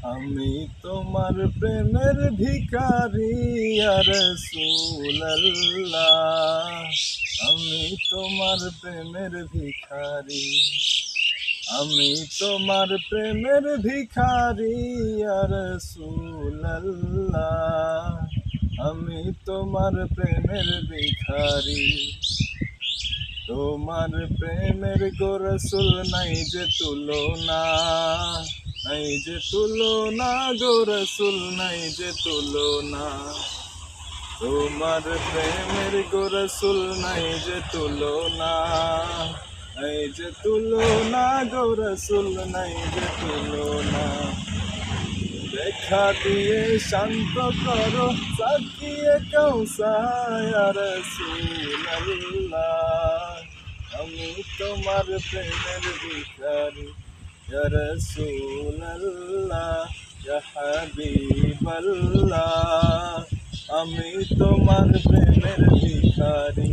আমি তোমার প্রেমের ভিখারি ইয়া রাসূলুল্লাহ। আমি তোমার প্রেমের ভিখারি, আমি তোমার প্রেমের ভিখারি ইয়া রাসূলুল্লাহ। আমি তোমার প্রেমের ভিখারি, তোমার প্রেমের গো রাসূল নাই যে তুলনা, নাই যে তুলনা গো রাসূল নাই যে তুলনা। তোমার প্রেমের গো রাসূল নাই যে তুলনা, নাই যে তুলনা গো রাসূল নাই যে তুলনা। দেখা দিয়ে শান্ত করো সাকিয়ে কাউসার ইয়া রাসূলুল্লাহ। আমি তোমার প্রেমের ভিখারি ইয়া রাসূলুল্লাহ, ইয়া হাবিবাল্লাহ। আমি তোমার প্রেমের ভিখারি।